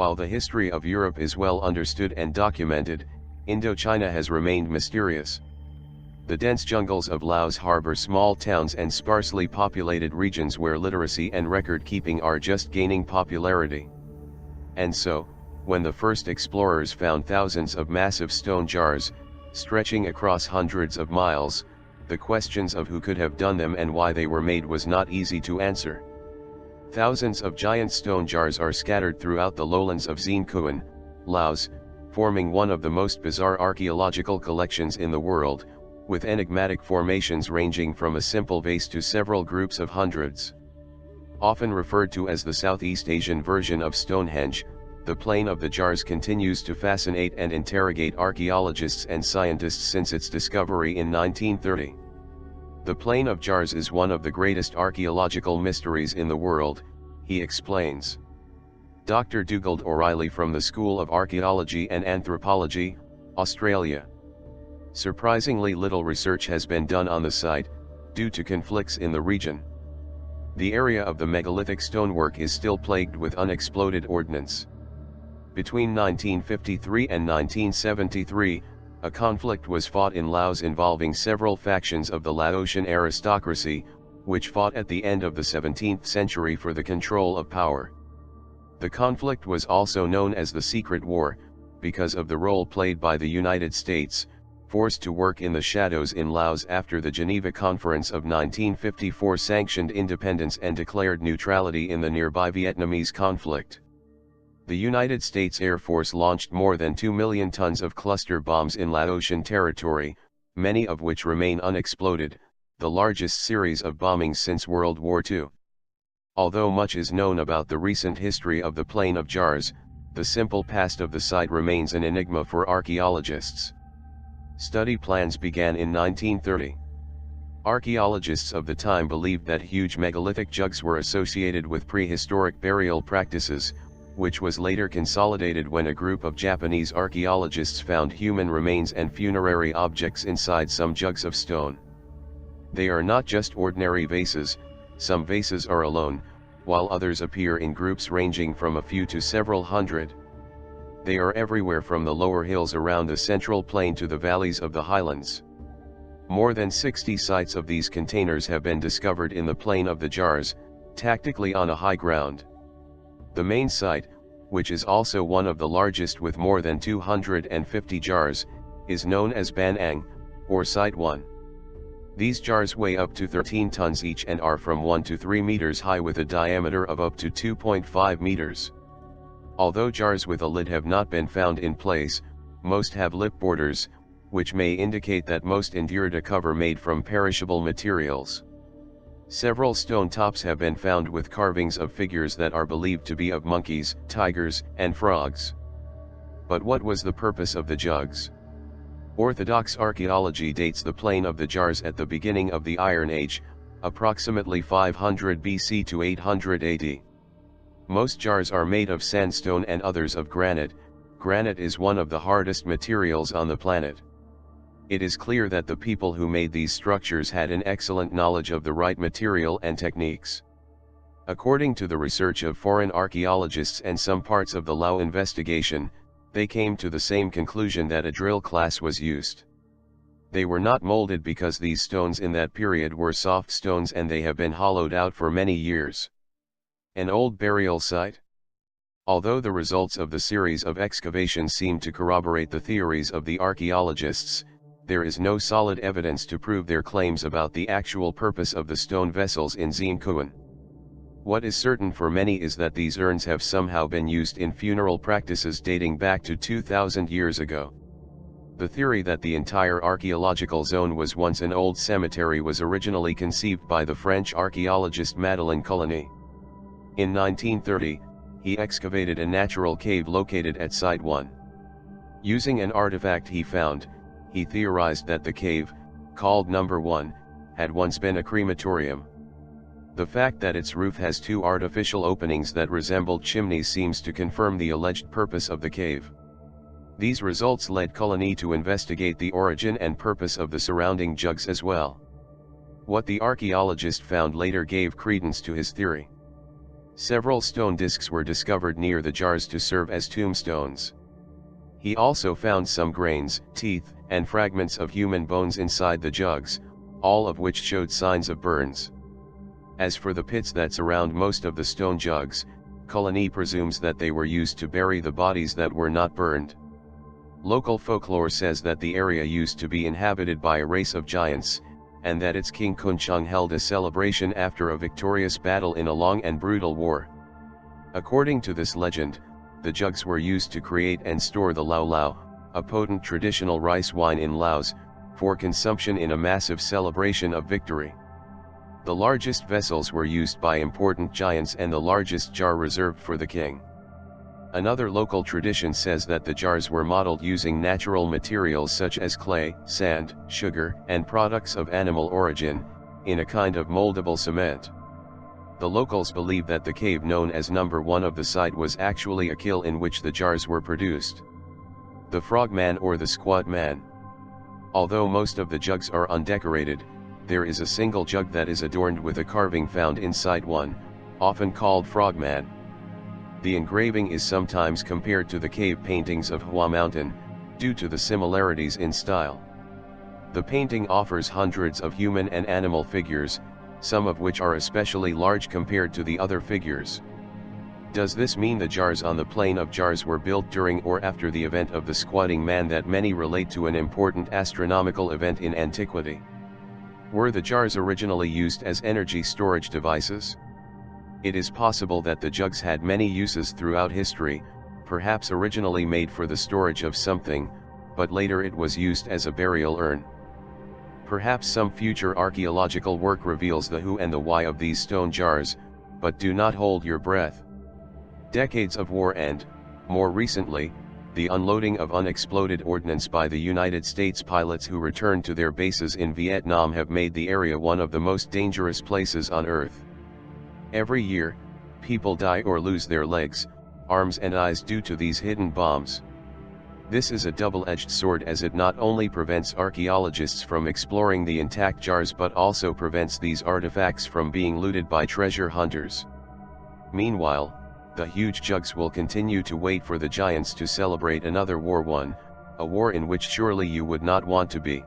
While the history of Europe is well understood and documented, Indochina has remained mysterious. The dense jungles of Laos harbor small towns and sparsely populated regions where literacy and record-keeping are just gaining popularity. And so, when the first explorers found thousands of massive stone jars, stretching across hundreds of miles, the questions of who could have done them and why they were made was not easy to answer. Thousands of giant stone jars are scattered throughout the lowlands of Xiên Khouan, Laos, forming one of the most bizarre archaeological collections in the world, with enigmatic formations ranging from a simple vase to several groups of hundreds. Often referred to as the Southeast Asian version of Stonehenge, the Plain of the Jars continues to fascinate and interrogate archaeologists and scientists since its discovery in 1930. The Plain of Jars is one of the greatest archaeological mysteries in the world, he explains. Dr. Dugald O'Reilly from the School of Archaeology and Anthropology, Australia. Surprisingly little research has been done on the site, due to conflicts in the region. The area of the megalithic stonework is still plagued with unexploded ordnance. Between 1953 and 1973, a conflict was fought in Laos involving several factions of the Laotian aristocracy, which fought at the end of the 17th century for the control of power. The conflict was also known as the Secret War, because of the role played by the United States, forced to work in the shadows in Laos after the Geneva Conference of 1954 sanctioned independence and declared neutrality in the nearby Vietnamese conflict. The United States Air Force launched more than 2 million tons of cluster bombs in Laotian territory, many of which remain unexploded, the largest series of bombings since World War II. Although much is known about the recent history of the Plain of Jars, the simple past of the site remains an enigma for archaeologists. Study plans began in 1930. Archaeologists of the time believed that huge megalithic jugs were associated with prehistoric burial practices, which was later consolidated when a group of Japanese archaeologists found human remains and funerary objects inside some jugs of stone. They are not just ordinary vases, some vases are alone, while others appear in groups ranging from a few to several hundred. They are everywhere from the lower hills around the central plain to the valleys of the highlands. More than 60 sites of these containers have been discovered in the Plain of the Jars, tactically on a high ground. The main site, which is also one of the largest with more than 250 jars, is known as Ban Ang, or Site 1. These jars weigh up to 13 tons each and are from 1 to 3 meters high with a diameter of up to 2.5 meters. Although jars with a lid have not been found in place, most have lip borders, which may indicate that most endured a cover made from perishable materials. Several stone tops have been found with carvings of figures that are believed to be of monkeys, tigers, and frogs. But what was the purpose of the jugs? Orthodox archaeology dates the Plain of the Jars at the beginning of the Iron Age, approximately 500 BC to 800 AD. Most jars are made of sandstone and others of granite. Granite is one of the hardest materials on the planet. It is clear that the people who made these structures had an excellent knowledge of the right material and techniques. According to the research of foreign archaeologists and some parts of the Lao investigation, they came to the same conclusion that a drill class was used. They were not molded because these stones in that period were soft stones and they have been hollowed out for many years. An old burial site? Although the results of the series of excavations seem to corroborate the theories of the archaeologists, there is no solid evidence to prove their claims about the actual purpose of the stone vessels in Xiên Khouan. What is certain for many is that these urns have somehow been used in funeral practices dating back to 2,000 years ago. The theory that the entire archaeological zone was once an old cemetery was originally conceived by the French archaeologist Madeleine Coligny. In 1930, he excavated a natural cave located at Site 1. Using an artifact he found, he theorized that the cave, called Number 1, had once been a crematorium. The fact that its roof has two artificial openings that resembled chimneys seems to confirm the alleged purpose of the cave. These results led Coligny to investigate the origin and purpose of the surrounding jugs as well. What the archaeologist found later gave credence to his theory. Several stone discs were discovered near the jars to serve as tombstones. He also found some grains, teeth, and fragments of human bones inside the jugs, all of which showed signs of burns. As for the pits that surround most of the stone jugs, Coligny presumes that they were used to bury the bodies that were not burned. Local folklore says that the area used to be inhabited by a race of giants, and that its king Kuncheng held a celebration after a victorious battle in a long and brutal war. According to this legend, the jugs were used to create and store the Lao Lao, a potent traditional rice wine in Laos, for consumption in a massive celebration of victory. The largest vessels were used by important giants and the largest jar reserved for the king. Another local tradition says that the jars were modeled using natural materials such as clay, sand, sugar, and products of animal origin, in a kind of moldable cement. The locals believe that the cave known as number 1 of the site was actually a kiln in which the jars were produced. The frogman or the squat man. Although most of the jugs are undecorated, there is a single jug that is adorned with a carving found inside one, often called frogman. The engraving is sometimes compared to the cave paintings of Hua Mountain, due to the similarities in style. The painting offers hundreds of human and animal figures, some of which are especially large compared to the other figures. Does this mean the jars on the plain of jars were built during or after the event of the squatting man that many relate to an important astronomical event in antiquity? Were the jars originally used as energy storage devices? It is possible that the jugs had many uses throughout history, perhaps originally made for the storage of something, but later it was used as a burial urn. Perhaps some future archaeological work reveals the who and the why of these stone jars, but do not hold your breath. Decades of war and, more recently, the unloading of unexploded ordnance by the United States pilots who returned to their bases in Vietnam have made the area one of the most dangerous places on Earth. Every year, people die or lose their legs, arms and eyes due to these hidden bombs. This is a double-edged sword as it not only prevents archaeologists from exploring the intact jars but also prevents these artifacts from being looted by treasure hunters. Meanwhile, the huge jugs will continue to wait for the giants to celebrate another war won, a war in which surely you would not want to be.